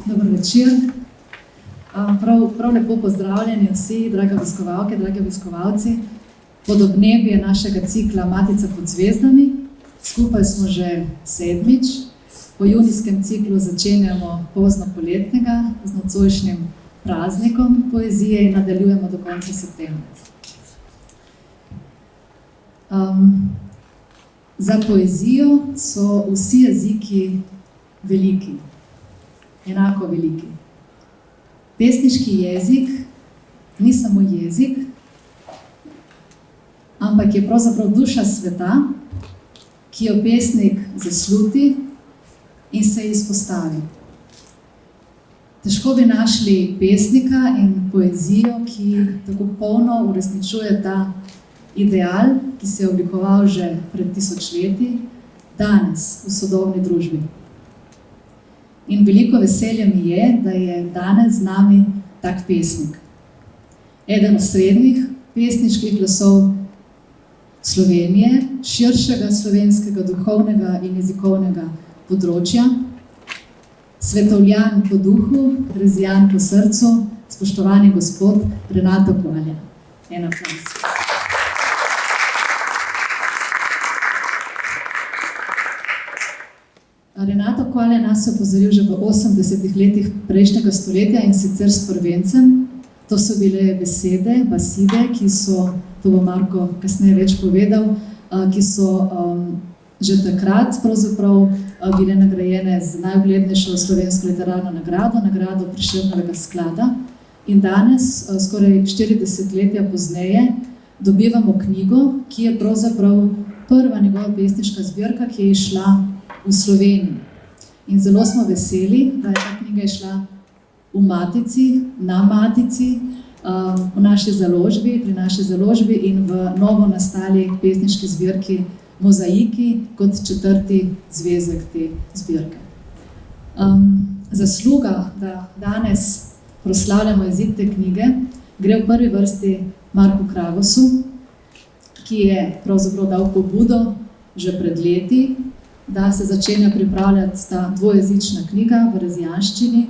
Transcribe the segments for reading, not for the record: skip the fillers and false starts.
Dober večer. Prav lepo pozdravljeni vsi, drage obiskovalke, dragi obiskovalci. Podobnebje našega cikla Matica pod zvezdami. Skupaj smo že 7. Po junijskem ciklu začenjamo pozno poletnega z nocojšnjim praznikom poezije in nadaljujemo do konca septembra. Za poezijo so vsi jeziki veliki, enako veliki. Pesniški jezik ni samo jezik, ampak je pravzaprav duša sveta, ki jo pesnik zasluti in se izpostavi. Težko bi našli pesnika in poezijo, ki tako polno uresničuje ta ideal, ki se je oblikoval že pred 1000 leti, danes v sodobni družbi. In veliko veselje mi je, da je danes z nami tak pesnik. Eden osrednjih pesniških glasov Slovenije, širšega slovenskega duhovnega in jezikovnega področja, svetovljan po duhu, rezijan po srcu, spoštovani gospod Renato Koalja. En aplavz. Renato Koalja nas je opozoril že v 80. letih prejšnjega stoletja in sicer s prvencem. To so bile besede, baside, ki so, to bo Marko kasneje več povedal, ki so že takrat pravzaprav bile nagrajene z najuglednejšo slovensko literarno nagrado, nagrado Prešernovega sklada. In danes, skoraj 40 letja pozneje, dobivamo knjigo, ki je pravzaprav prva njegova pesniška zbirka, ki je išla v Sloveniji. In zelo smo veseli, da je ta knjiga išla v Matici, na Matici, v naši založbi, pri naši založbi in v novo nastali pesniški zbirki Mozaiki kot 4. zvezek te zbirke. Zasluga, da danes proslavljamo izid te knjige, gre v prvi vrsti Marku Kravosu, ki je pravzaprav dal pobudo že pred leti, da se začenja pripravljati ta dvojezična knjiga v rezijanščini,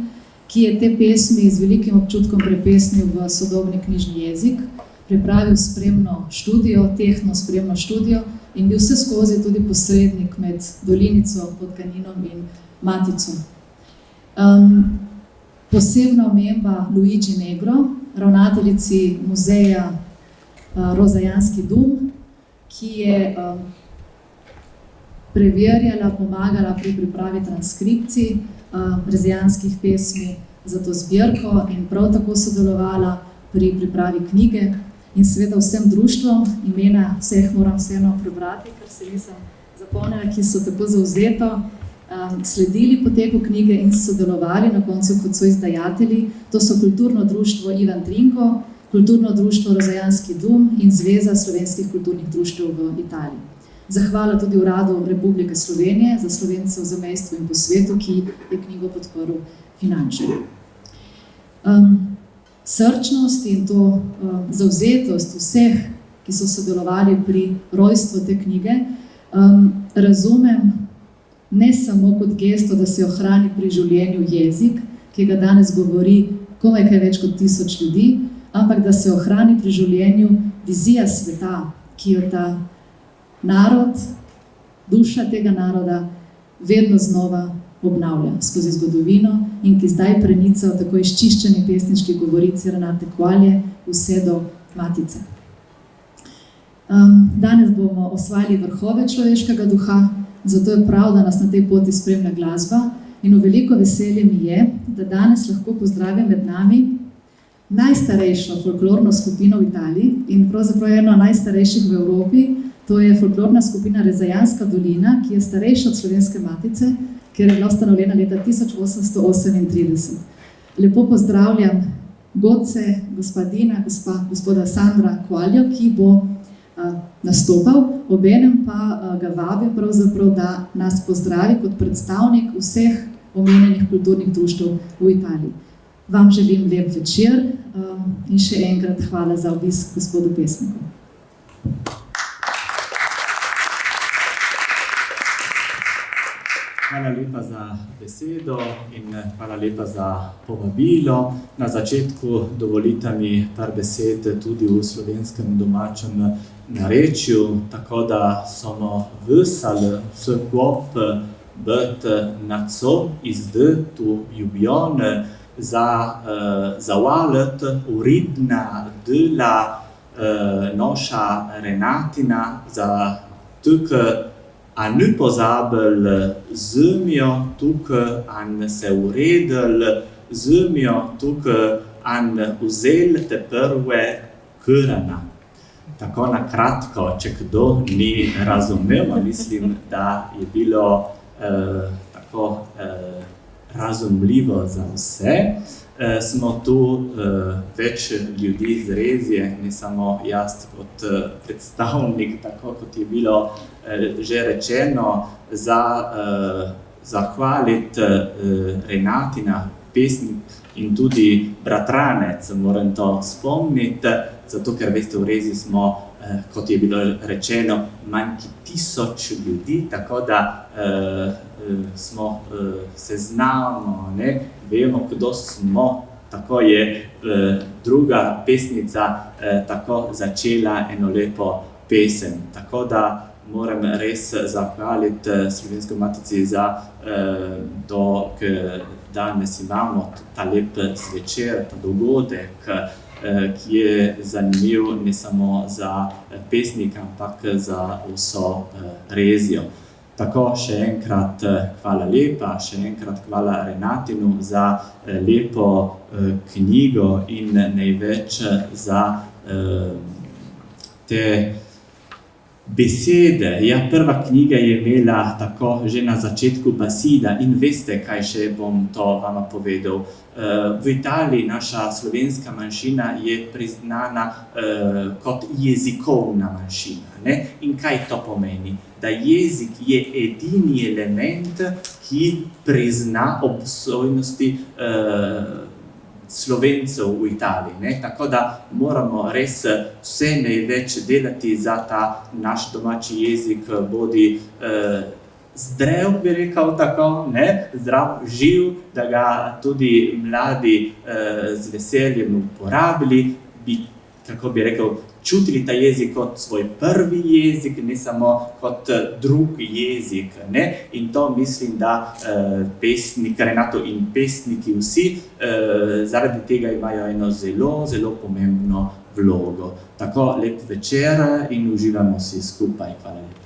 ki je te pesmi z velikim občutkom prepesnil v sodobni knjižni jezik, pripravil spremno študijo, tehtno spremno študijo in bil vse skozi tudi posrednik med Dolinico, Podganinom in Matico. Posebna omemba Luigi Negro, ravnateljici muzeja Rozajanski dum, ki je preverjala, pomagala pri pripravi transkripcij rezijanskih pesmi za to zbirko in prav tako sodelovala pri pripravi knjige in seveda vsem društvom, imena vseh moram vseeno prebrati, ker se nisem zapomnila, ki so tako zavzeto sledili poteku knjige in sodelovali na koncu kot so izdajatelji. To so Kulturno društvo Ivan Trinko, Kulturno društvo Rozajanski dum in Zveza slovenskih kulturnih društev v Italiji. Zahvala tudi Uradu Republike Slovenije za Slovence v zamejstvu in po svetu, ki je knjigo podprl finančno. Srčnost in to zavzetost vseh, ki so sodelovali pri rojstvu te knjige, razumem ne samo kot gesto, da se ohrani pri življenju jezik, ki ga danes govori komaj kaj več kot 1000 ljudi, ampak da se ohrani pri življenju vizija sveta, ki jo ta narod, duša tega naroda vedno znova obnavlja skozi zgodovino in ki zdaj prenica v tako izčiščeni pesniški govorici Renate Koalje vse do Matice. Danes bomo osvajali vrhove človeškega duha, zato je prav, da nas na tej poti spremlja glasba in v veliko veselje mi je, da danes lahko pozdravim med nami najstarejšo folklorno skupino v Italiji in pravzaprav eno najstarejših v Evropi. To je folklorna skupina Rezajanska dolina, ki je starejša od Slovenske Matice, ker je bila ustanovljena leta 1838. Lepo pozdravljam godce, gospa Dina, gospoda Sandra Koaljo, ki bo nastopal, obenem pa ga vabim pravzaprav, da nas pozdravi kot predstavnik vseh omenjenih kulturnih društev v Italiji. Vam želim lep večer in še enkrat hvala za obisk gospodu pesniku. Hvala lepa za besedo in hvala lepa za povabilo. Na začetku dovolite mi par besed tudi v slovenskem domačem narečju, tako da smo veseli skup biti naco izd tu ljubion zahvaliti uredna dela naša Renatina za tukaj a ne pozabili zemljo tukaj, an se uredili zemljo tukaj, an vzeli te prve korena. Tako na kratko, če kdo ni razumel, mislim, da je bilo tako razumljivo za vse. Smo tu več ljudi iz Rezije, ne samo jaz kot predstavnik, tako kot je bilo že rečeno, zahvaliti Renatina, pesnik in tudi bratranec, moram to spomniti, zato ker veste, v Reziji smo, kot je bilo rečeno, manj kot 1000 ljudi, tako da smo seznamo, ne, vemo, kdo smo. Tako je druga pesnica tako začela eno lepo pesem. Tako da moram res zahvaliti Slovensko matici za to, ker danes imamo ta lep zvečer, ta dogodek, ki je zanimiv ne samo za pesnika, ampak za vso Rezijo. Tako še enkrat hvala lepa, še enkrat hvala Renatinu za lepo knjigo in največ za te besede. Ja, prva knjiga je imela tako že na začetku beseda in veste, kaj še bom to vama povedal. V Italiji naša slovenska manjšina je priznana kot jezikovna manjšina, ne? In kaj to pomeni? Da jezik je edini element, ki prizna obstojnosti Slovencev v Italiji, ne? Tako da moramo res vse največ delati za ta naš domači jezik, bodi zdrav, bi rekel tako, ne? Zdrav, živ, da ga tudi mladi z veseljem uporabili, bi, kako bi rekel, čutili ta jezik kot svoj prvi jezik, ne samo kot drugi jezik, ne? In to mislim, da pesnik Renato in pesniki vsi zaradi tega imajo eno zelo, zelo pomembno vlogo. Tako lep večer in uživamo vsi skupaj. Hvala lepa.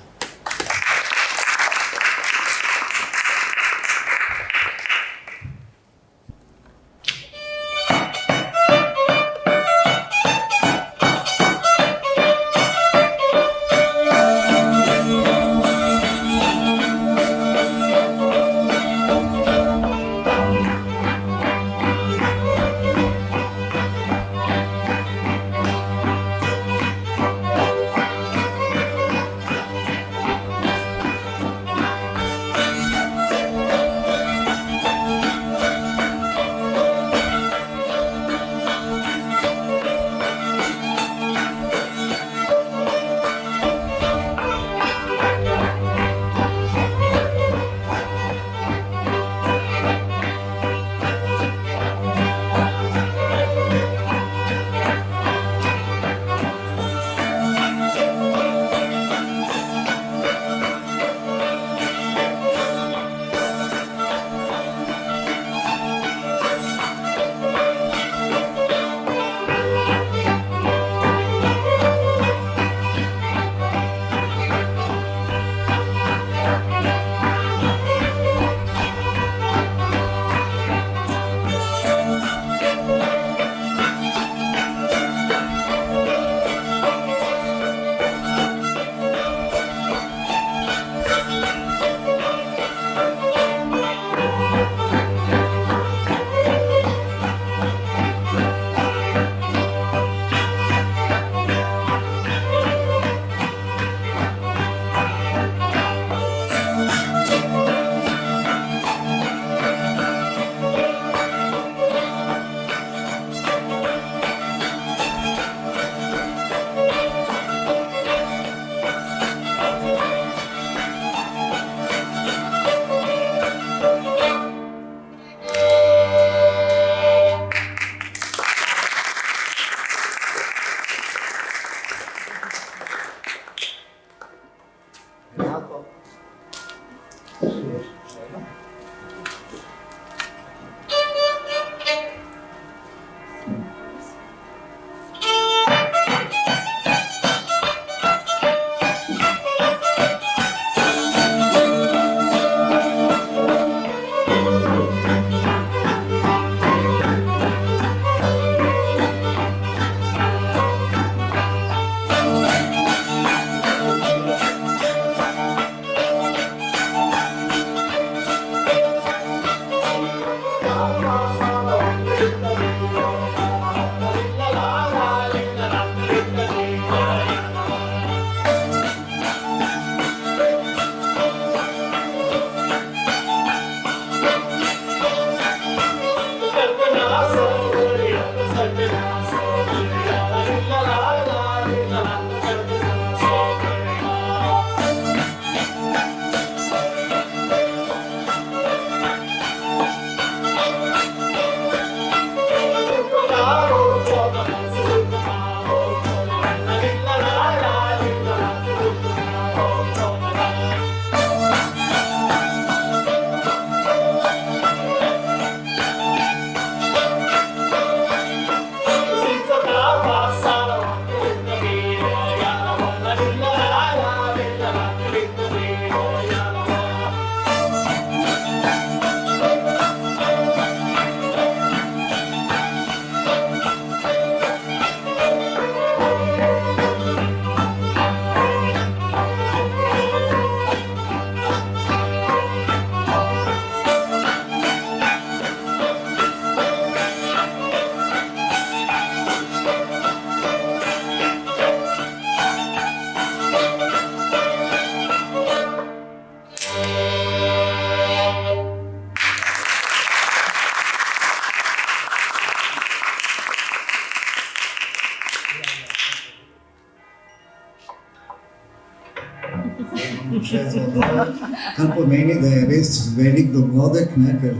Kar pomeni, da je res velik dogodek, ne, ker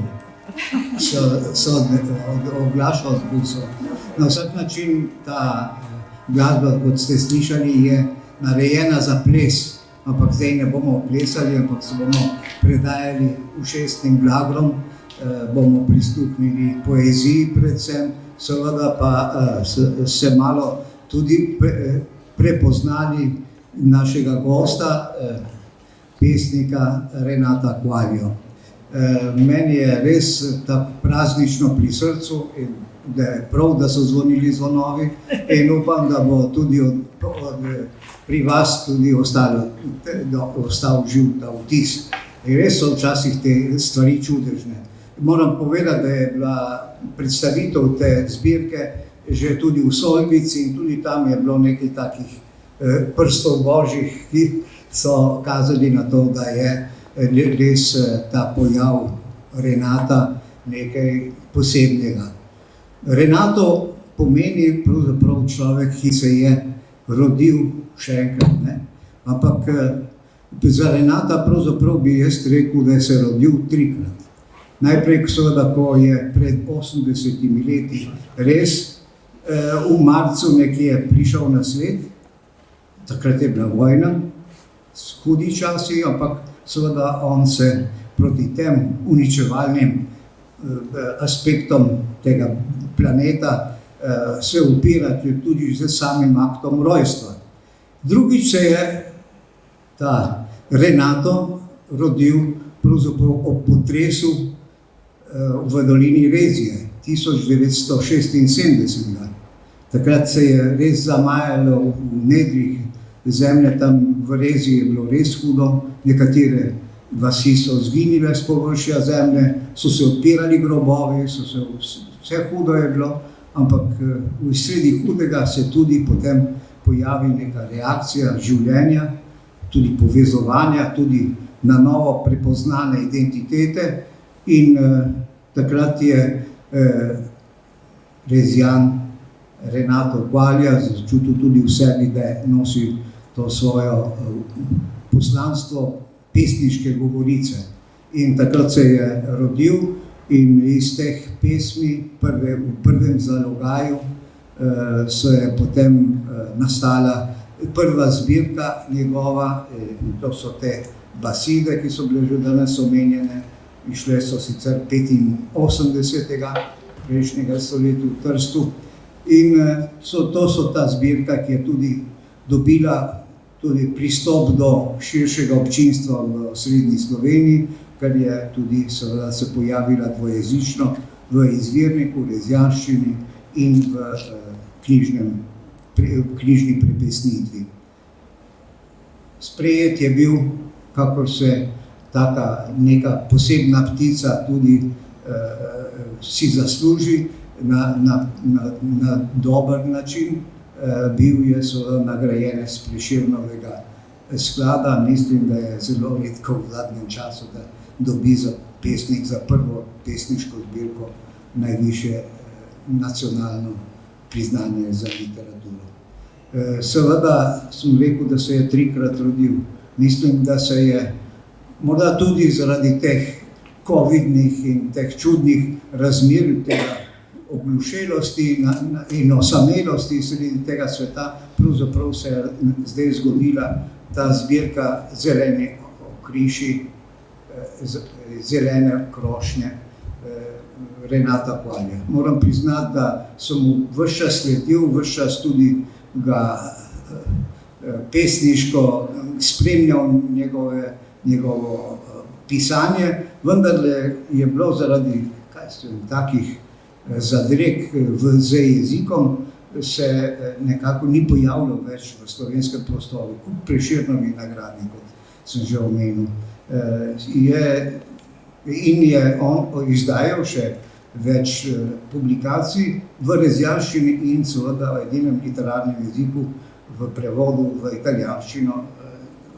so oglašali so. Na vsak način ta glasba, kot ste slišali, je narejena za ples, ampak zdaj ne bomo plesali, ampak se bomo predajali ušesnim blagom, bomo prisluhnili poeziji predvsem, seveda pa se malo tudi prepoznali našega gosta, pesnika Renata Quaglio. Meni je res tako praznično pri srcu, da je prav, da so zvonili zvonovi in upam, da bo tudi pri vas tudi ostal živ ta vtis. In res so včasih te stvari čudežne. Moram povedati, da je bila predstavitev te zbirke že tudi v Solvici in tudi tam je bilo nekaj takih prstov božjih, ki so kazali na to, da je res ta pojav Renata nekaj posebnega. Renato pomeni pravzaprav človek, ki se je rodil še enkrat, ne? Ampak za Renata pravzaprav bi jaz rekel, da je se rodil trikrat. Najprej seveda, ko je pred 80 leti res v marcu nekje prišel na svet, takrat je bila vojna, hudi časi, ampak seveda on se proti tem uničevalnim aspektom tega planeta se upira tudi z samim aktom rojstva. Drugič se je ta Renato rodil pravzaprav ob potresu v dolini Rezije 1976. Takrat se je res zamajalo v nedrih zemlje, tam v Reziji je bilo res hudo, nekatere vasi so zginile s površja zemlje, so se odpirali grobovi, vse hudo je bilo, ampak v sredi hudega se tudi potem pojavi neka reakcija življenja, tudi povezovanja, tudi na novo prepoznane identitete in takrat je Rezjan Renato Quaglio začutil tudi v sebi, da nosi to svojo poslanstvo pesniške govorice. In takrat se je rodil in iz teh pesmi v prvem zalogaju se je potem nastala prva zbirka njegova, in to so te baside, ki so bile že danes omenjene, išle so sicer 85. prejšnjega stoletja v Trstu. In to so ta zbirka, ki je tudi dobila tudi pristop do širšega občinstva v srednji Sloveniji, ker je tudi seveda se pojavila dvojezično v izvirniku, rezjanščini in v knjižni prepesnitvi. Sprejet je bil, kakor se taka neka posebna ptica tudi si zasluži na dober način. Bil je seveda nagrajenec Prešernovega sklada. Mislim, da je zelo redko v zadnjem času, da dobi za pesnik, za prvo pesniško zbirko najvišje nacionalno priznanje za literaturo. Seveda sem rekel, da se je 3-krat rodil. Mislim, da se je morda tudi zaradi teh covidnih in teh čudnih razmer, tega oglušelosti in osamelosti sredi tega sveta, pravzaprav se je zdaj zgodila ta zbirka Zeleni okriši, zelene krošnje Renata Quaglia. Moram priznati, da sem mu ves čas sledil, ves čas tudi ga pesniško spremljal njegovo pisanje, vendar je bilo zaradi takih zadreg z jezikom, se nekako ni pojavljal več v slovenskem prostoru, kot Prešernovi nagradi, kot sem že omenil. In je on izdajal še več publikacij v razjasčini in seveda v edinem literarnem jeziku v prevodu v italijanščino,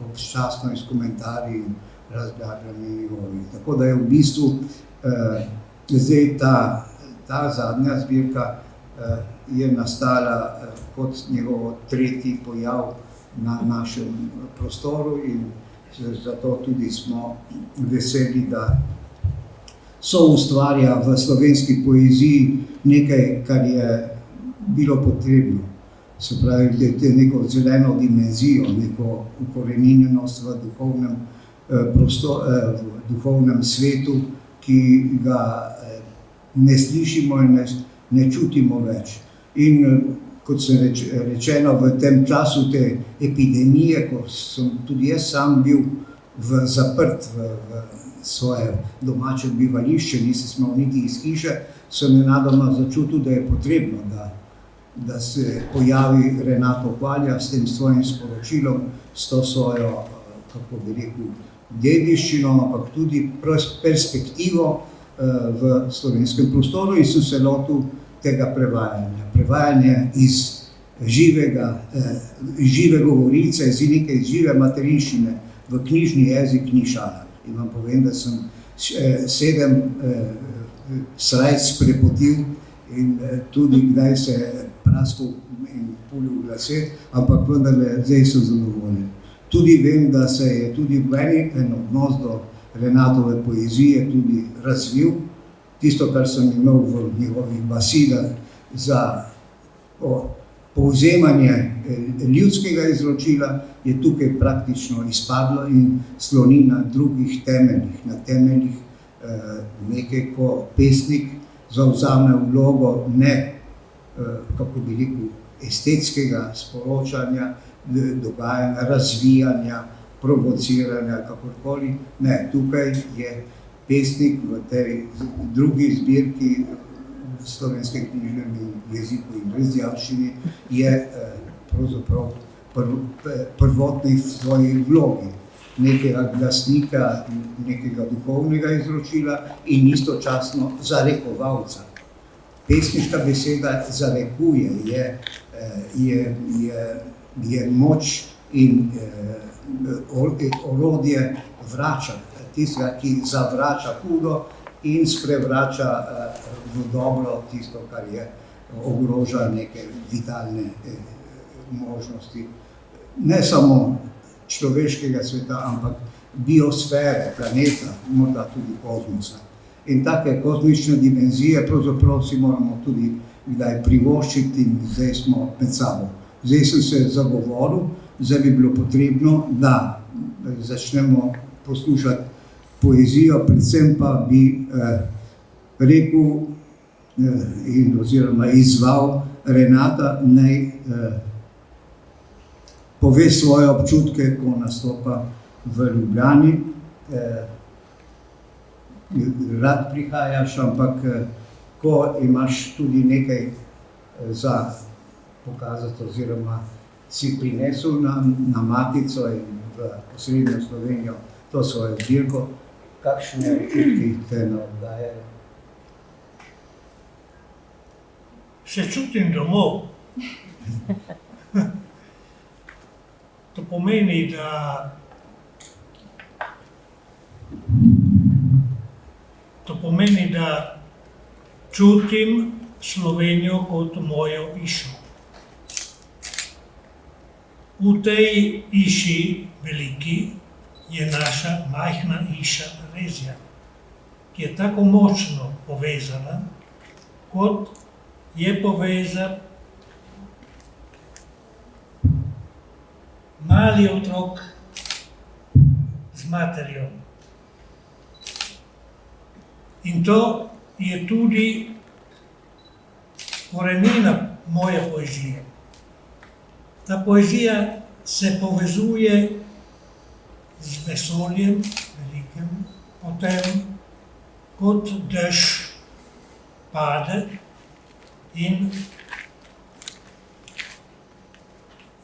občasno iz komentarji in razglabljanja njegovih. Tako da je v bistvu zdaj ta zadnja zbirka je nastala kot njegov tretji pojav na našem prostoru in zato tudi smo veseli, da soustvarja v slovenski poeziji nekaj, kar je bilo potrebno. Se pravi, da je neko zeleno dimenzijo, neko ukoreninjenost v duhovnem svetu, ki ga ne slišimo in ne čutimo več. In kot se rečeno, v tem času te epidemije, ko sem tudi jaz sam bil zaprt v svoje domače bivališče, nisem smel niti iz hiše, sem nenadoma začutil, da je potrebno, da se pojavi Renato Quaglia s tem svojim sporočilom, s to svojo, kako bi rekel, dediščino, ampak tudi perspektivo v slovenskem prostoru in sem se lotil tega prevajanja. Prevajanje iz žive govorice, iz neke žive materinščine v knjižni jezik ni šala. In vam povem, da sem 7 srajc prepotil in tudi kdaj se praskal in pulil v lase, ampak vendarle zdaj sem zadovoljen. Tudi vem, da se je tudi en odnos do Renatove poezije tudi razvil. Tisto, kar sem imel v njegovih basidah za povzemanje ljudskega izročila, je tukaj praktično izpadlo in sloni na drugih temeljih, na temeljih nekaj, ko pesnik zavzame vlogo ne, kako bi rekel, estetskega sporočanja, dogajanja, razvijanja, provociranja, kakorkoli. Ne, tukaj je pesnik v tej drugi zbirki v slovenskem knjižnem jeziku in razjasčini je pravzaprav prvotni v svoji vlogi nekega glasnika, nekega duhovnega izročila in istočasno zarekovalca. Pesniška beseda zarekuje, je moč in orodje vrača, tistega, ki zavrača hudo in sprevrača v dobro tisto, kar je ogroža neke vitalne možnosti. Ne samo človeškega sveta, ampak biosfere, planeta, morda tudi kozmosa. In take kozmične dimenzije pravzaprav si moramo tudi kdaj privoščiti in zdaj smo med sabo. Zdaj sem se zagovoril, zdaj bi bilo potrebno, da začnemo poslušati poezijo, predvsem pa bi rekel oziroma izzval Renata, naj pove svoje občutke, ko nastopa v Ljubljani. Rad prihajaš, ampak ko imaš tudi nekaj za pokazati oziroma si prinesel na Matico in v osrednjo Slovenijo to svojo zbirko, kakšne občutki te navdajajo? se čutim domov. To pomeni, da čutim Slovenijo kot mojo hišo. V tej hiši veliki je naša majhna hiša Alezija, ki je tako močno povezana, kot je povezan mali otrok z materjo. In to je tudi korenina moje poezije. Ta poezija se povezuje z vesoljem velikim, potem kot dež pade in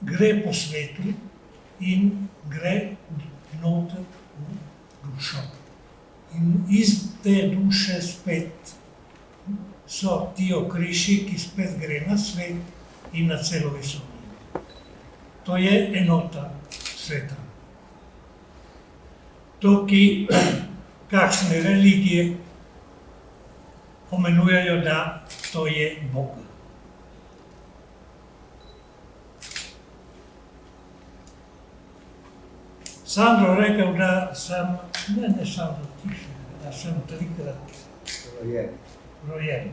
gre po svetu in gre noter v dušo. In iz te duše spet so ti okriši, ki spet gre na svet in na celo vesolje. To je enota sveta. To, ki kakšne religije pomenujejo, da to je Bog. Sandro rekel, da sem, ne Sandro, tiše, da sem 3-krat rojen.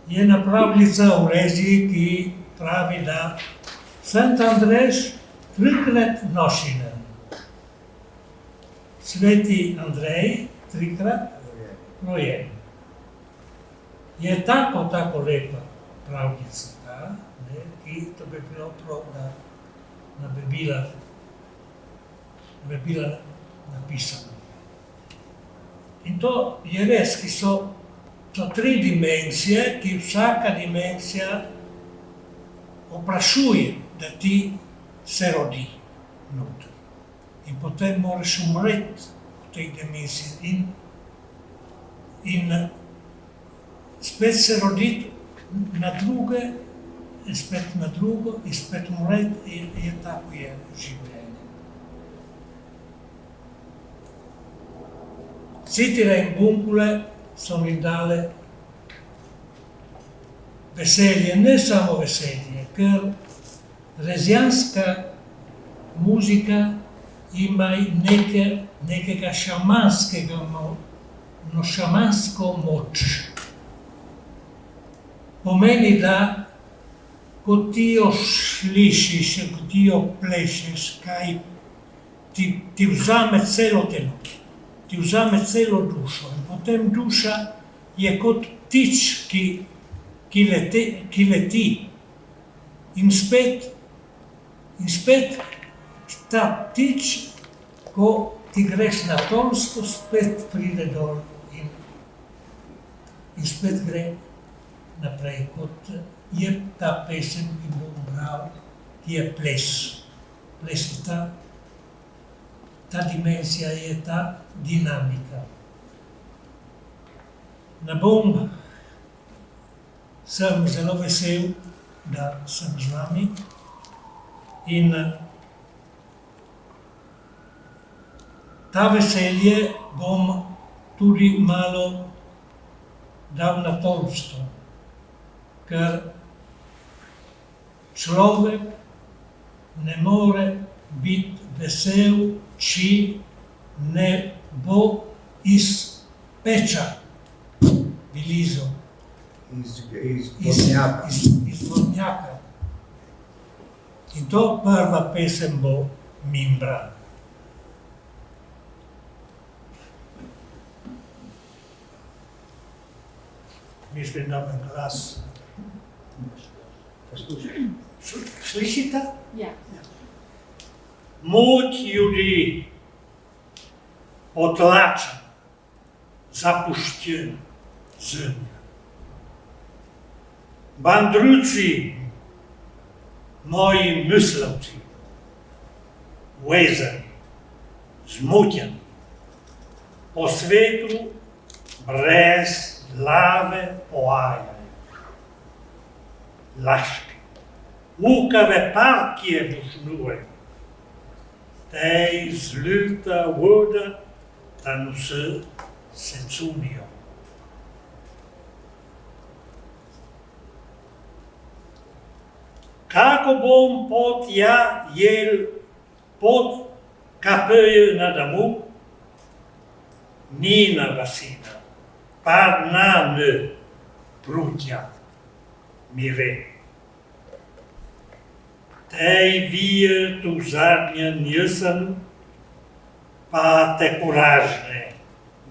Je ena pravljica v Reziji, ki pravi, da Sant Andrej 3-krat nošine. Sveti Andrej 3-krat rojen. Je tako lepa pravljica, ta, ki to bi bilo prav, da bi bila napisana. In to je res, ki so 3 dimenzije, ki vsaka dimenzija vprašuje, da ti se rodi noter. In potem moraš umreti v tej dimenziji in spet se roditi na druge, in spet na drugo, in spet umreti, je tako je življenje. Citire in bumbule so mi dale veselje, ne samo veselje, ker rezijanska muzika ima nekega šamansko moč. Pomeni, da ko ti jo slišiš, ko ti jo plešeš, kaj ti vzame celo telo, ti vzame celo dušo. In potem duša je kot ptič, ki leti. In spet ta ptič, ko ti greš na Tonsko, spet pride dol in spet gre naprej, kot je ta pesem, ki bo bral, ki je ples. Ples je ta dimenzija, je ta dinamika. Sem zelo vesel, da sem z vami in ta veselje bom tudi malo dal na tolpstvo, ker človek ne more biti vesel, če ne bo iz peča vylizal. Iz vodnjaka. In to prva pesem bo Mimbra. Mislim, da imam glas. Slišite? Ja. Moč ljudi potlača, zapuščena zemlja. Bandruci, moji mislavci, vezani, zmotjeni, po svetu brez glave pohajajo. Laški. Lukave partije dosnujejo. Tej zluta voda, da nos secunijo. Kako bom pot ja jel pod kapeju na domu? Nina vasina, par na ne prutja, mi ve. Tej vije tu zadnja nisem, pa te kuražne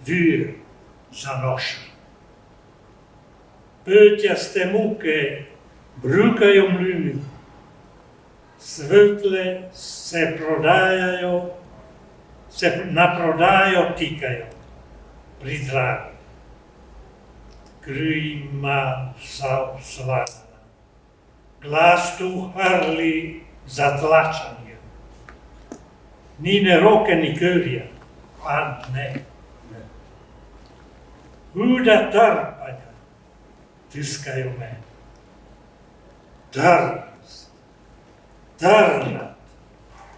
vir zanoša. Pötjaste muke brukajo mlini, svetle se prodajajo, se na prodajo tikajo pri dragi. Kri ima vsa slana, glas tu hrli zatlačanje. Ni ne roke ni krvja, pa ne. Huda trpanja tiskajo me.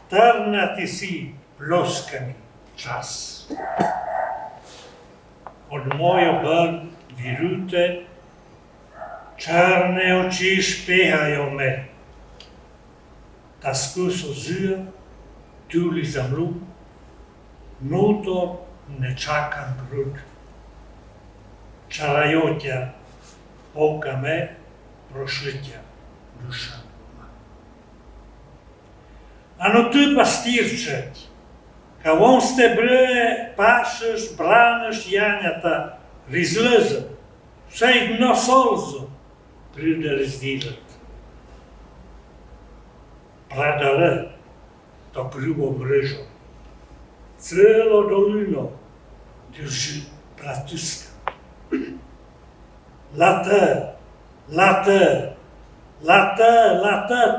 Trnati si ploskani čas. Od mojo brn virute, črne oči špehajo me. Ta skus ozira, tuli zamlu, notor nečakan grud. Čarajotja oka me, prošlitja duša. Ano ty pastirče, kavon ste breje, pašeš, braneš janjata, rizleze, vse jih dno solzo pride razdilet. Pradare to ljubo mrežo, celo dolino drži pratiska. Late,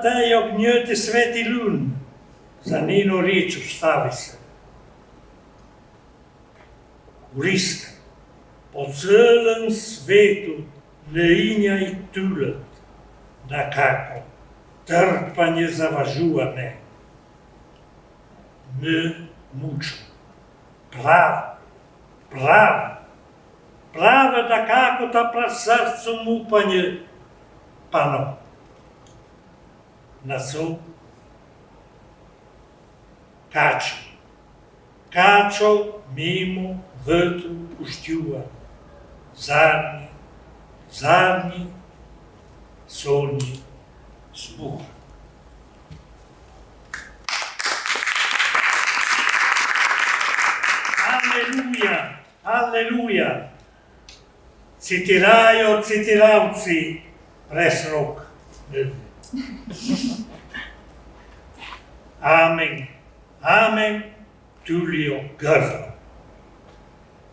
tej ognjeti sveti lun, za njeno reč ustavi se. Vriska, po celem svetu leinja i tulet, da kako trpanje zavažuje me. Ne muču. Prave da kako ta prav srcom upanje pano. Na co? Kačo mimo vetru pušťuva. Zadnji, solni smuh. Aleluja! Citirajo citiravci brez rok. Amen, tulijo grlo,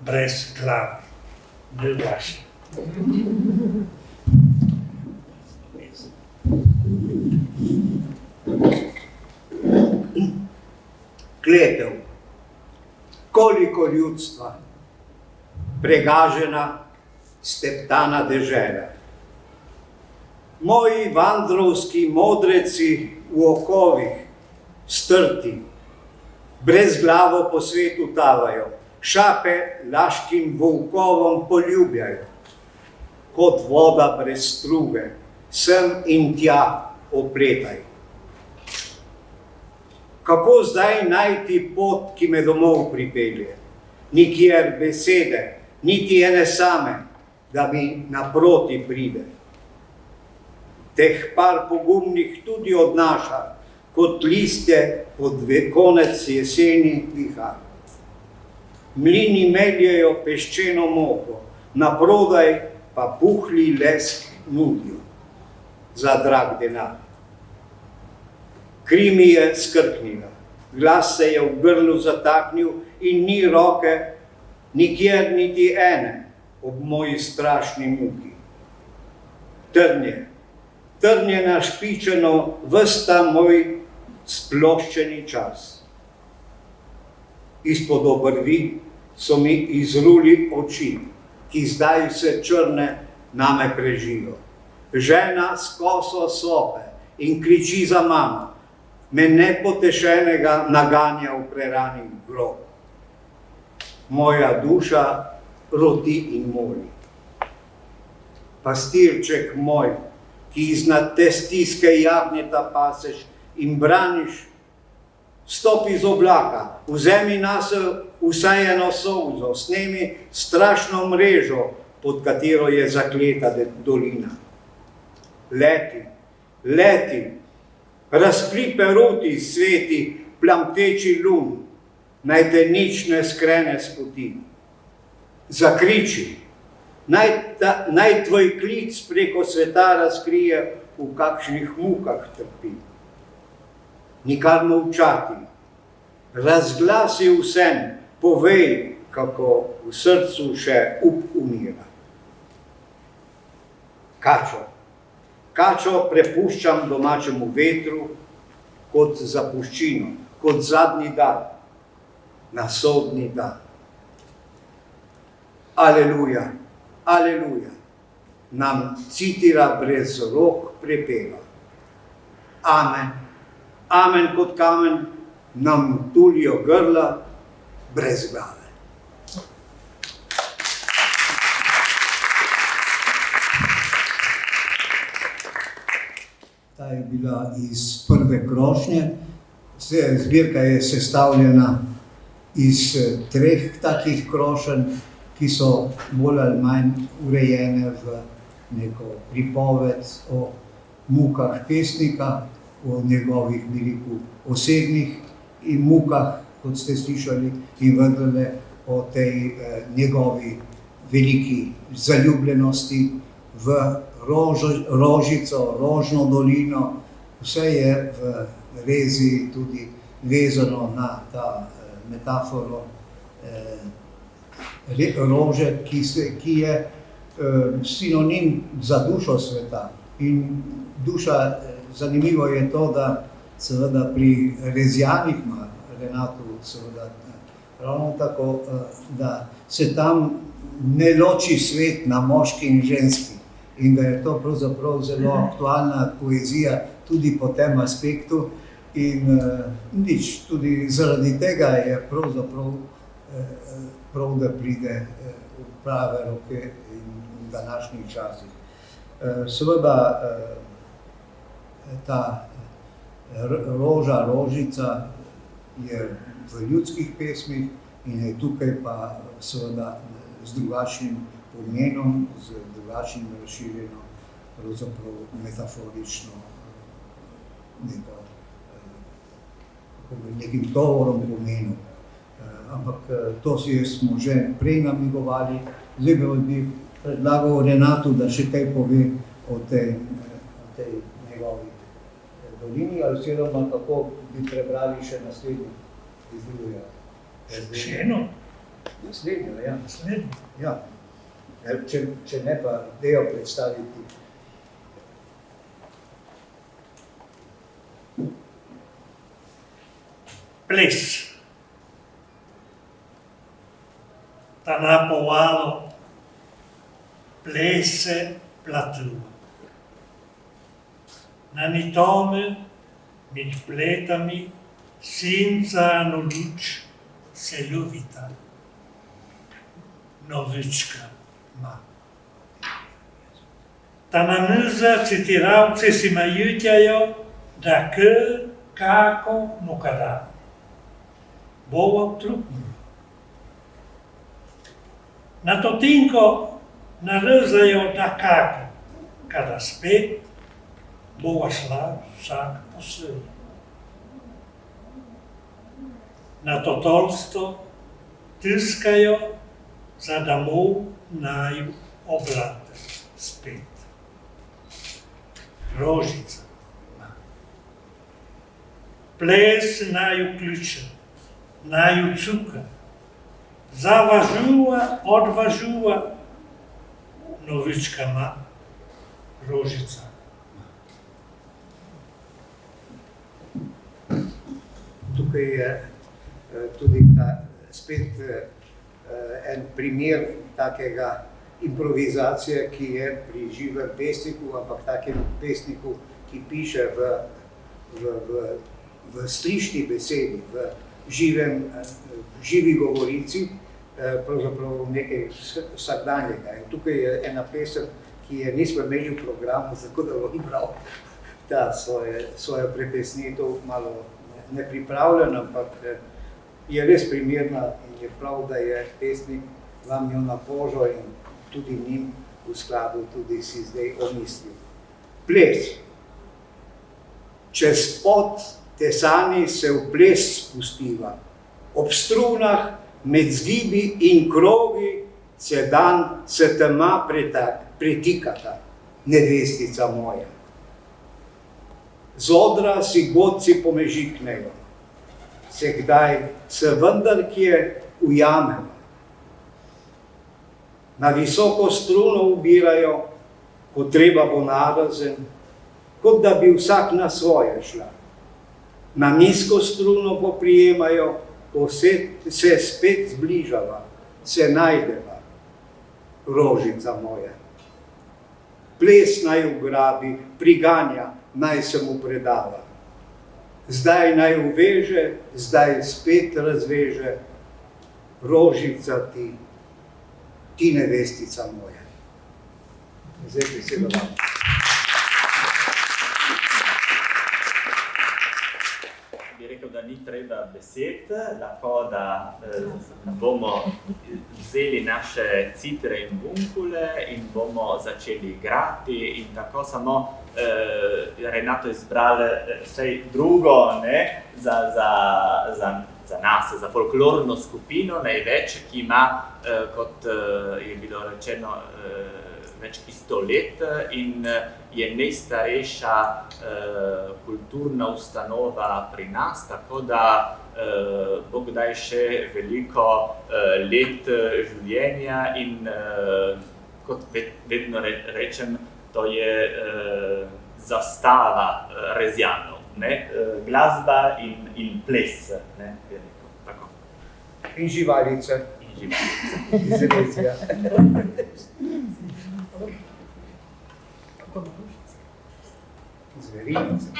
brez glav, ne vaše. Kletev, koliko ljudstva, pregažena, steptana dežela. Moji vandrovski modreci v okovih, strti, brez glavo po svetu tavajo, šape laškim volkovom poljubljajo. Kot voda brez struge, sem in tja opletajo. Kako zdaj najti pot, ki me domov pripelje? Nikjer besede, niti ene same, da mi naproti pride. Teh par pogumnih tudi odnaša, kot listje pod konec jeseni vihar. Mlini meljejo peščeno moko, naprodaj pa puhli lesk nudijo za drag denar. Kri mi je skrknila, glas se je v grlu zataknil in ni roke, nikjer niti ene ob moji strašni muki. Trnje našpičeno ves ta moj sploščeni čas. Izpod obrvi so mi izruli oči, ki zdaj vse črne name prežijo. žena s koso sope in kriči za mamo, me nepotešenega naganja v preranin grob. Moja duša roti in moli. Pastirček moj, ki iznad te stiske jagnjeta paseš in braniš, stopi z oblaka, vzemi nase vsaj eno solzo, snemi strašno mrežo, pod katero je zakleta dolina. Leti, leti, razkri peruti sveti, plamteči lun, naj te nič ne skrene s poti. Zakriči, naj tvoj klic preko sveta razkrije, v kakšnih mukah trpi. Nikar molčati, razglasi vsem, povej, kako v srcu še up umira. Kačo prepuščam domačemu vetru kot zapuščino, kot zadnji dan, na sodni dan. Aleluja, aleluja, nam citira brez rok prepeva. Amen, amen kot kamen, nam tulijo grla brez glave. Ta je bila iz prve krošnje. Zbirka je sestavljena iz 3 takih krošenj, ki so bolj ali manj urejene v neko pripoved o mukah pesnika, o njegovih osebnih in mukah, kot ste slišali, in vendarle o tej njegovi veliki zaljubljenosti v rožico, rožno dolino. Vse je v rezi tudi vezano na ta metaforo rože, ki je sinonim za dušo sveta. In duša, zanimivo je to, da seveda pri Rezijanih ima Renatu seveda ravno tako, da se tam ne loči svet na moški in ženski in da je to pravzaprav zelo aktualna poezija tudi po tem aspektu in nič, tudi zaradi tega je pravzaprav prav, da pride v prave roke in v današnjih časih. Seveda ta roža, rožica je v ljudskih pesmih in je tukaj pa seveda z drugačnim pomenom, z drugačnim razširjeno, pravzaprav metaforično nekim tovorom pomenu. Ampak to smo že prej namigovali. Zdaj bi predlagal Renatu, da še kaj pove o tej njegovi dolini, ali oziroma kako bi prebrali še naslednji iz drugega. Še eno? Naslednjo, ja. Naslednjo. Ja. Če ne pa dejo predstaviti. Ples. Ta napovalo plese platua. Na nitome, med pletami, senza hanno luce celovita. Novička ma. Ta na mrza citiravce si majutjajo, da kako nukada. Bovo trupno. Na to tinko narzajo da kako, kada spet bova šla vsak po svoje. Na to tolsto tiskajo, za domov naju oblate spet. Rožica. Ples naju ključe, naju cuka. Zavažuva, odvažuva, novička ma, rožica. Tukaj je tudi spet en primer takega improvizacije, ki je pri živem pesniku, ampak takem pesniku, ki piše v slišni besedi, v živi govorici, pravzaprav nekaj vsakdanjega. In tukaj je ena pesem, ki je nismo imeli v programu, tako da bom bral ta svojo prepesnitev malo nepripravljena, ampak je res primerna in je prav, da je pesnik vam jo napožil in tudi njim v skladu tudi si zdaj omislil. Ples. Čez pot tesani se v ples spustiva, ob strunah, med zgibi in krogi se dan, se tema pretikata, nevestica moja. Z odra si godci pomežiknejo, se kdaj, se vendar kje ujamemo. Na visoko struno ubirajo, ko treba bo narazen, kot da bi vsak na svoje šla. Na nizko struno poprijemajo, ko se spet zbližava, se najdeva, rožica moja. Ples naj ugrabi, priganja, naj se mu predava. Zdaj naj uveže, zdaj spet razveže, rožica ti, ti nevestica moja. Zdaj besedo vam. Bi rekel, da ni treba besed, lahko da bomo vzeli naše citre in bunkule in bomo začeli igrati in tako samo Renato izbral vse drugo, ne, za nas, za folklorno skupino, največ, ki ima, kot je bilo rečeno, več kot 100 let in je najstarejša kulturna ustanova pri nas, tako da bo kdaj še veliko let življenja in kot vedno rečem, to je zastava Rezjanov, ne? Glasba in ples, ne? Tako. In živalice. In živalice. Iz Rezija. Zverinice.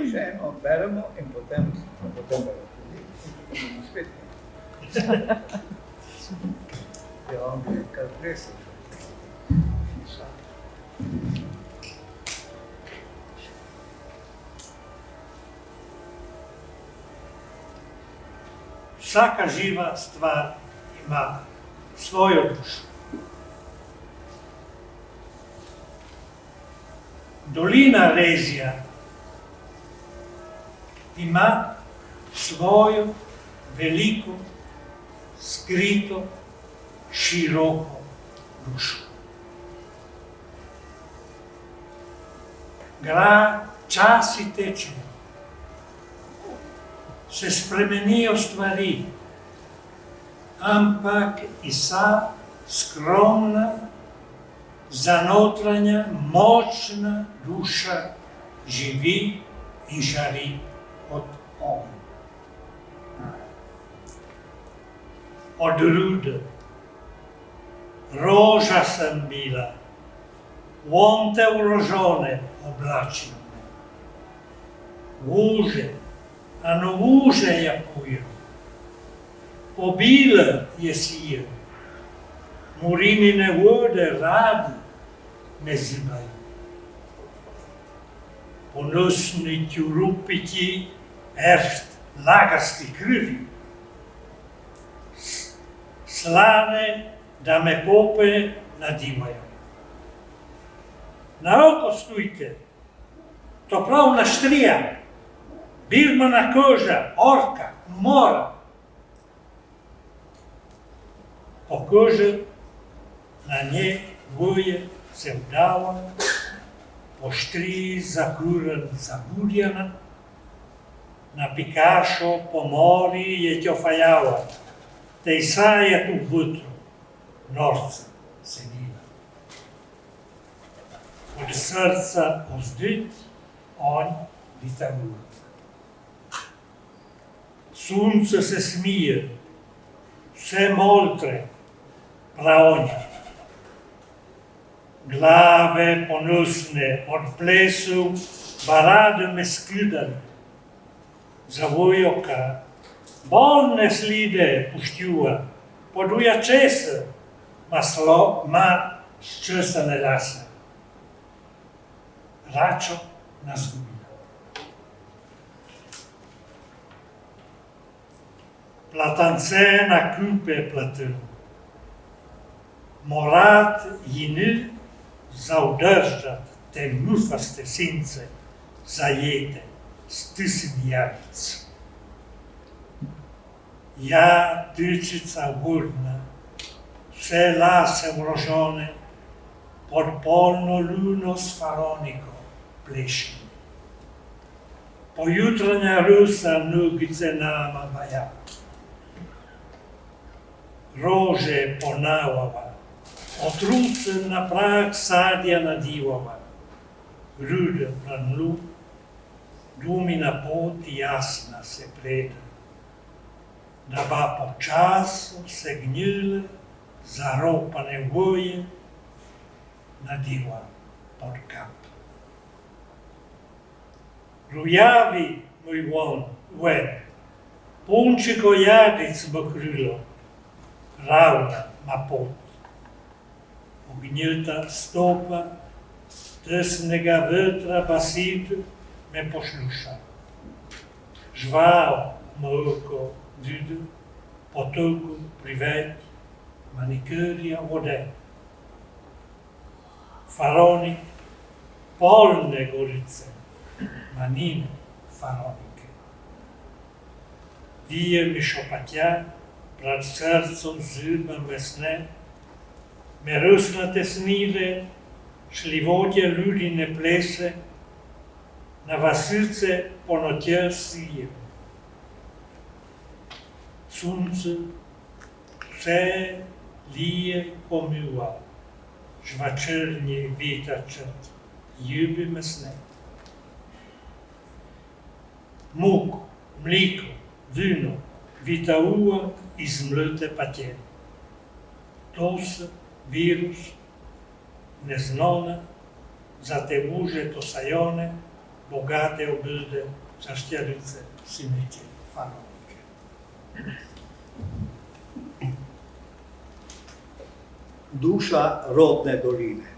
Še eno beremo in potem bomo tudi spet. Ja, on bi kar plesal. Vsaka živa stvar ima svojo dušo. Dolina Rezija ima svojo veliko skrito, široko dušo. Časi tečejo, se spremenijo stvari, ampak Isa skromna, zanotranja, močna duša živi in žari kot ogenj. Od rude, roža sem bila, vonte urožone oblačile me. Vuže, a no vuže ja pujo, pobile je sije, murinine vode radi me zibaju. Ponosni tjurupiti erst lagasti krvi, slane da me pope nadivaju. Na oko stojite, to prav naštrija, birmana koža, orka, mora. Po koži na nje voje se vdava, po štriji zakuren zagurjana, na pikašo po mori je tjofajava, te Isa je tu vutru, norca sedila. Od srca vzdit, on vitavura. Sunce se smije, vse moltre, praonja. Glave ponosne od plesu, barade me skidane, zavojoka, bolne slide puštjuva, poduja čese, ma ščesane lase. Račo nas gubila. Platance na kupe platilo. Morat jini zaudržat te mufaste since zajete stisni javic. Ja, tyčica gurna, vse lase vrožone, pod polno luno s faroniko plešni. Pojutranja rusa nogice nama baja. Rože ponavava, otruce na prag sadja nadivava. Rude planlu, lumina poti jasna se preda. Da ba počasu se gnjile, zaropane voje, nadiva pod kap. Rujavi, moj ven, punčiko jadic bo krilo, ravna ma pot. Ognjeta stopa, tesnega vetra basit me posluša. Žval mo oko vidi, potoku privet, manikirja vode. Faronik, polne gorice, manine faronike. Vije mi šopatja, pred srcem zilbem vesne, me rusnate snile, šlivodje ljudine plese, na vasilce ponotje sije. Sunce vse lije pomiva, žvačrnje vitačet, ljubi mesne. Muk, mliko, vino, vitauva iz mlete patje. To se virus, neznona, za te muže to sajone, bogate obilde, zaštjerice, sineče, faronike. Duša rodne doline.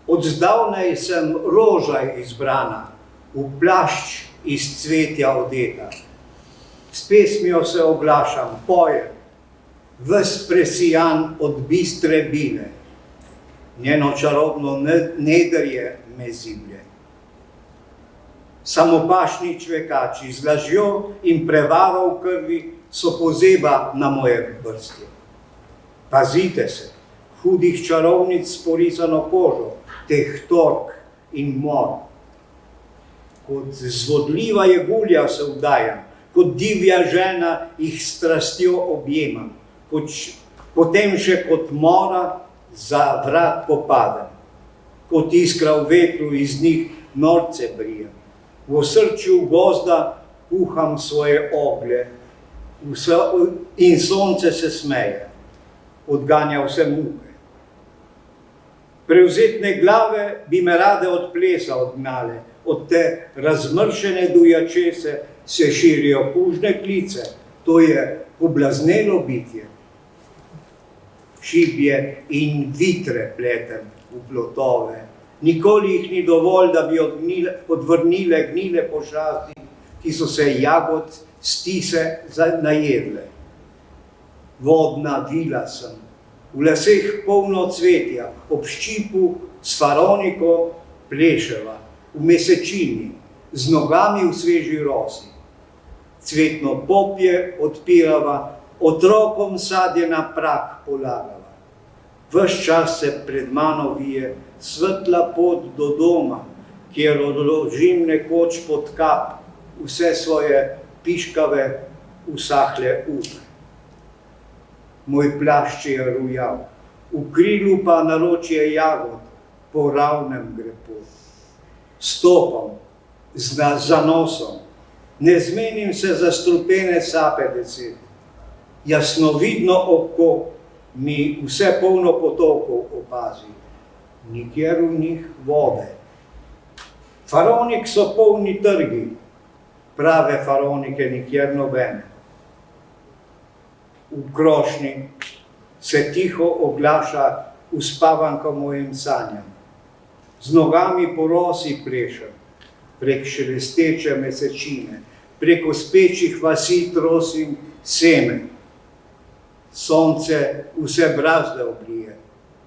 Od zdavnej sem rožaj izbrana, v plašč iz cvetja odeta. S pesmijo se oglašam, pojem, ves presijan od bistre bile. Njeno čarobno nedrje me ziblje. Samopašni čvekači z lažjo in prevaro v krvi so pozeba na moje vrsti. Pazite se, hudih čarovnic s porisano kožo, teh tork in mor. Kot zvodljiva jegulja se vdajam, kot divja žena jih strastjo objemam, potem še kot mora za vrat popadem, kot iskra v vetru iz njih norce brijem. V osrčju gozda kuham svoje oglje in sonce se smeje, odganja vse muke. Prevzetne glave bi me rade od plesa odgnale, od te razmršene dujačese se širijo kužne klice, to je poblaznelo bitje. Šibje in vitre pletem v plotove, nikoli jih ni dovolj, da bi odvrnile gnile pošasti, ki so se jagod stise najedle. Vodna vila sem, v laseh polno cvetja, ob ščipu s faroniko pleševa, v mesečini, z nogami v sveži rosi. Cvetno popje odpirava, otrokom sadje na prag polagava. Ves čas se pred mano vije svetla pot do doma, kjer odložim nekoč pod kap vse svoje piškave usahle upe. Moj plašč je rujav, v krilu pa naročje jagod, po ravnem gre pot. Stopam z zanosom, ne zmenim se za strupene sape besed. Jasnovidno oko mi vse polno potokov opazi, nikjer v njih vode. Faronik so polni trgi, prave faronike nikjer nobene. V krošnji se tiho oglaša uspavanka mojim sanjam. Z nogami po rosi plešem, prek šelesteče mesečine, preko spečih vasi trosim seme. Sonce vse brazde oblije,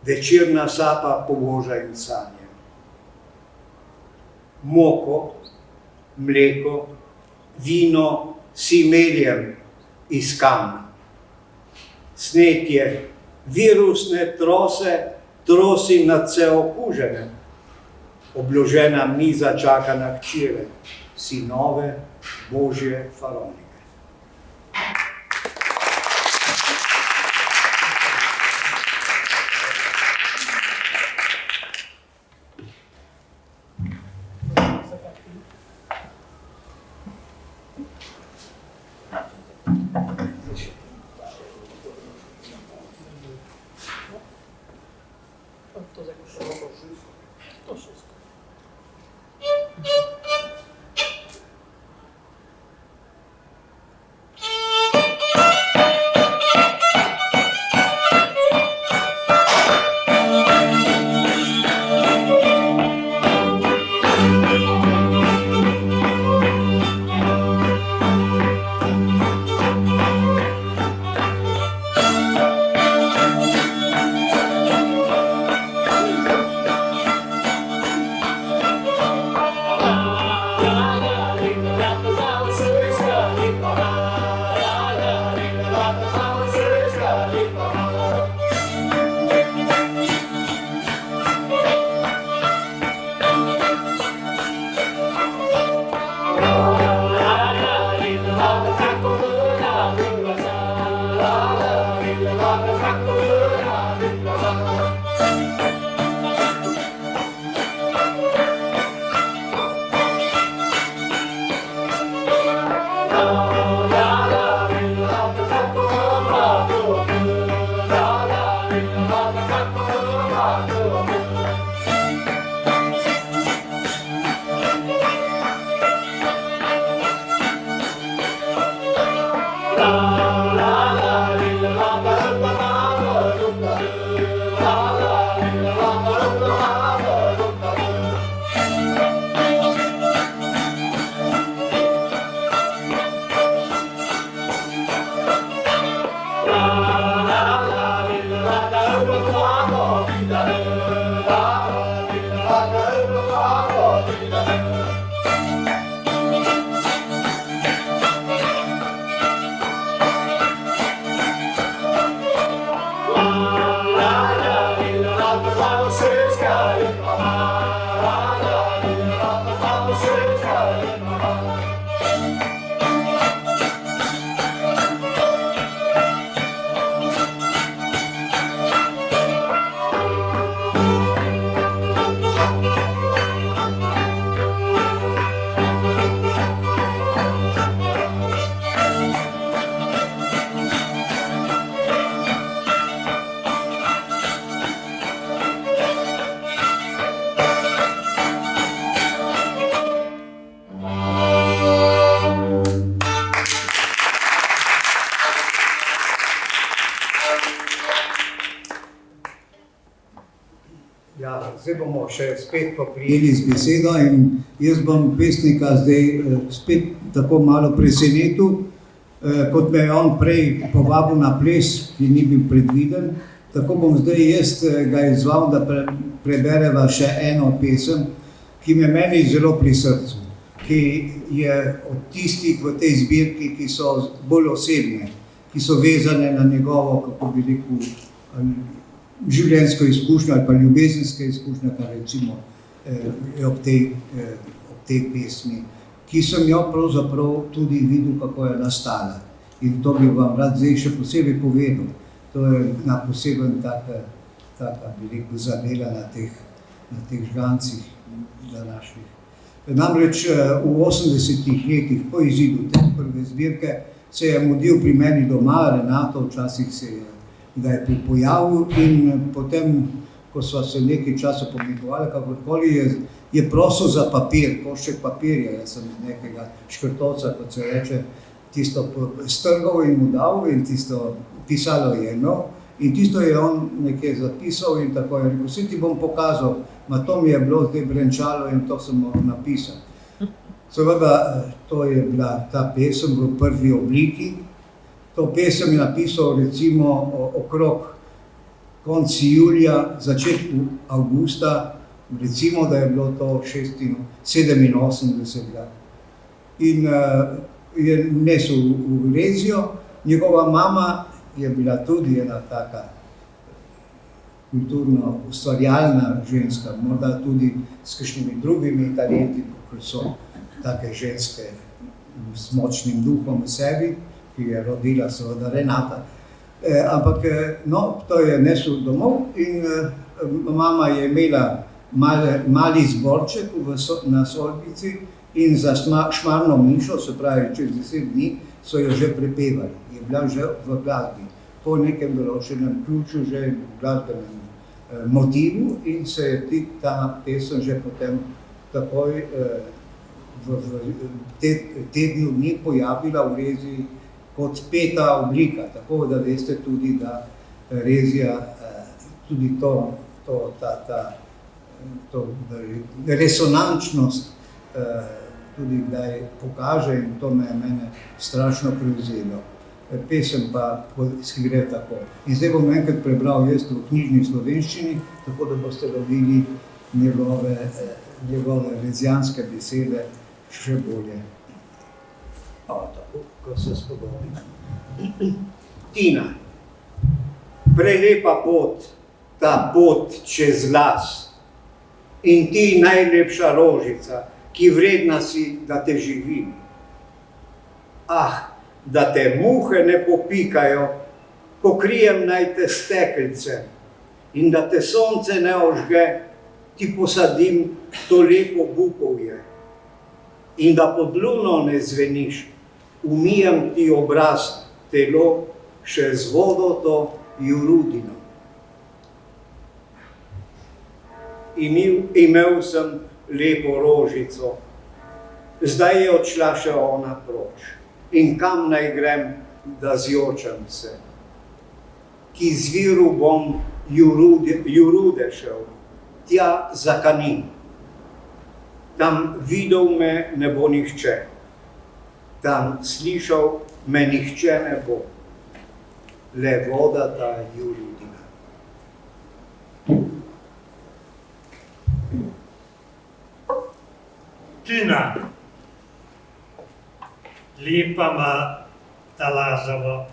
večerna sapa poboža in sanje. Moko, mleko, vino si meljem iz kamna. Snetje, virusne trose trosim nadse okužene. Obložena miza čaka na hčere, sinove Božje faronike. Ja, zdaj bomo še spet poprijeli z besedo in jaz bom pesnika zdaj spet tako malo presenetil, kot me je on prej povabil na ples, ki ni bil predviden. Tako bom zdaj jaz ga izzval, da prebereva še eno pesem, ki me meni zelo pri srcu, ki je od tistih v tej zbirki, ki so bolj osebne, ki so vezane na njegovo, kako bi rekel, življenjsko izkušnjo ali pa ljubezenske izkušnje, kar recimo ob tej pesmi, ki sem jo pravzaprav tudi videl, kako je nastala. In to bi vam rad zdaj še posebej povedal. To je na poseben taka, bi rekel, zadela na teh žgancih današnjih. Namreč v 80-ih letih po izidu te prve zbirke se je mudil pri meni doma, Renato, včasih ga je pripojavil in potem, ko sva se nekaj časa pomigovali, kakorkoli je prosil za papir, košček papirja, jaz sem iz nekega škrtovca, kot se reče, tisto strgal in mu dal in tisto pisalo je imel in tisto je on nekaj zapisal in tako je rekel, vsi ti bom pokazal, ma to mi je bilo zdaj brenčalo in to sem moral napisati. Seveda, to je bila ta pesem v prvi obliki. To pesem je napisal recimo okrog konci julija, začetku avgusta, recimo, da je bilo to 87. In je nesel v Rezijo. Njegova mama je bila tudi ena taka kulturno ustvarjalna ženska, morda tudi s kakšnimi drugimi talenti, kot so take ženske s močnim duhom v sebi, ki je rodila seveda Renata. Ampak no, to je nesel domov in mama je imela mali zborček na Solpici in za šmarno mišo, se pravi čez 10 dni, so jo že prepevali. Je bila že v glasbi, po nekem določenem ključu, že v glasbenem motivu in se je ta pesem že potem takoj v tednu dni pojavila v Reziji kot peta oblika, tako da veste tudi, da Rezija tudi to resonančnost tudi kdaj pokaže in to me je mene strašno prevzelo. Pesem pa gre tako. In zdaj bom enkrat prebral jaz v knjižni slovenščini, tako da boste dobili njegove rezijanske besede še bolje. Tako, ko se spodobi. Tina, prelepa pot, ta pot čez las in ti najlepša rožica, ki vredna si, da te živim. Ah, da te muhe ne popikajo, ko krijem naj te stekelce in da te sonce ne ožge, ti posadim to lepo bukovje in da pod luno ne zveniš, umijem ti obraz, telo, še z vodo to jurudino. Imel sem lepo rožico, zdaj je odšla še ona proč. In kam naj grem, da zjočam se? K izviru bom jurude šel, tja za Kanin. Tam videl me ne bo nihče, tam slišal me nihče ne bo, le voda ta jurudina. Tina, lepa ma ta lazava,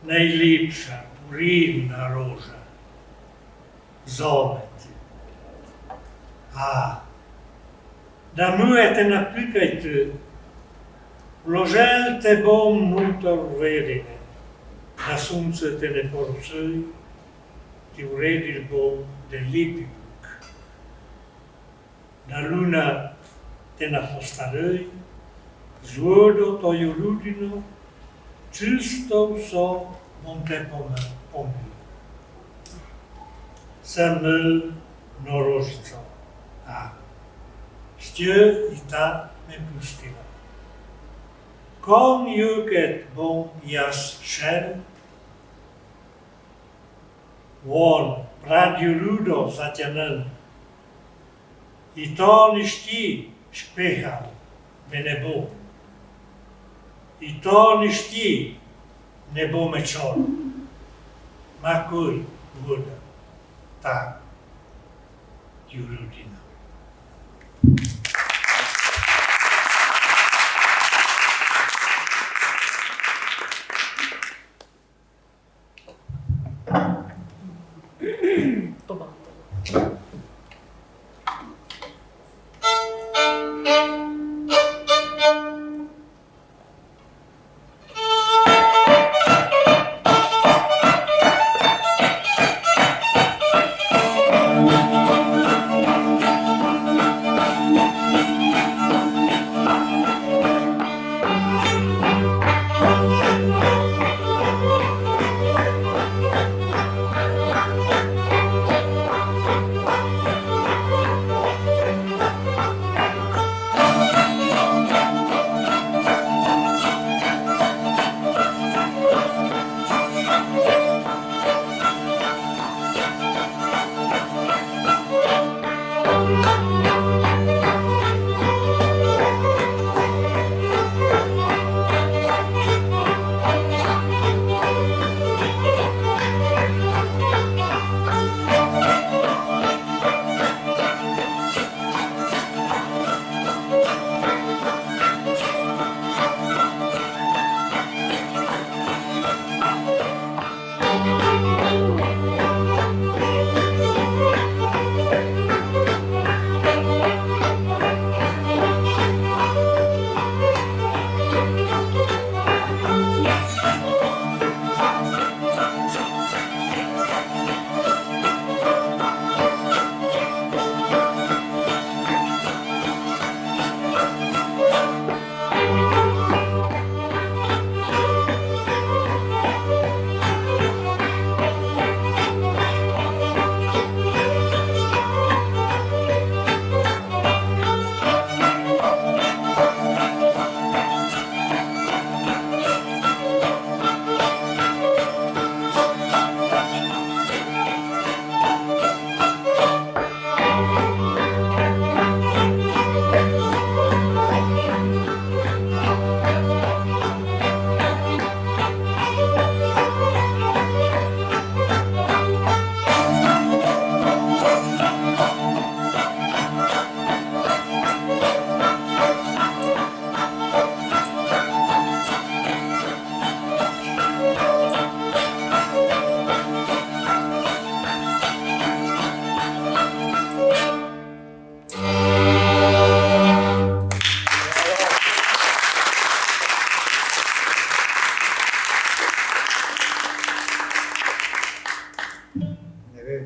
najlepša, vredna roža, zomet. Da mujete napikajte, vložel te bom nutor verine, da sunce te ne porusej, ti uredil bom de lepi buk. Da luna te napostarej, z vodo to jurudino, čisto vso bom te pomil. Sem no rožico, štje i ta me pustila. Kom juket bom jaz šel, on, Radio Rudo, Satyanan. I to ništi špehal v nebo. I to ništi nebo mečon. Makuj voda. Tak. Jurudina.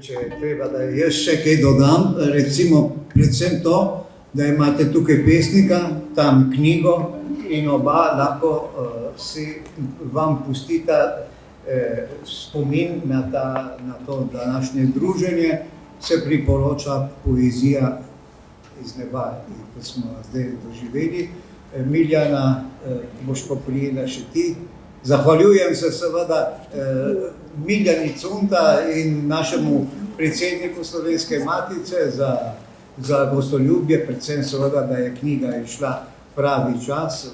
Če je treba, da jaz še kaj dodam, recimo predvsem to, da imate tukaj pesnika, tam knjigo in oba lahko vam pustita spomin na to današnje druženje, se priporoča poezija iz neba, kot smo zdaj doživeli. Miljana, boš pa prijela še ti. Zahvaljujem se seveda Miljani Cunta in našemu predsedniku Slovenske matice za gostoljubje, predvsem seveda, da je knjiga išla pravi čas,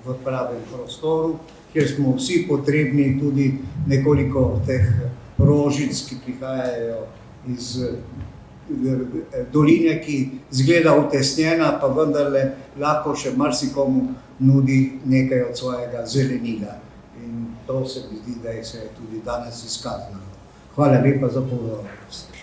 v pravem prostoru, kjer smo vsi potrebni tudi nekoliko teh rožic, ki prihajajo iz doline, ki zgleda utesnjena, pa vendarle lahko še marsikomu nudi nekaj od svojega zelenila. In to se mi zdi, da se je tudi danes izkazalo. Hvala lepa za pozornost.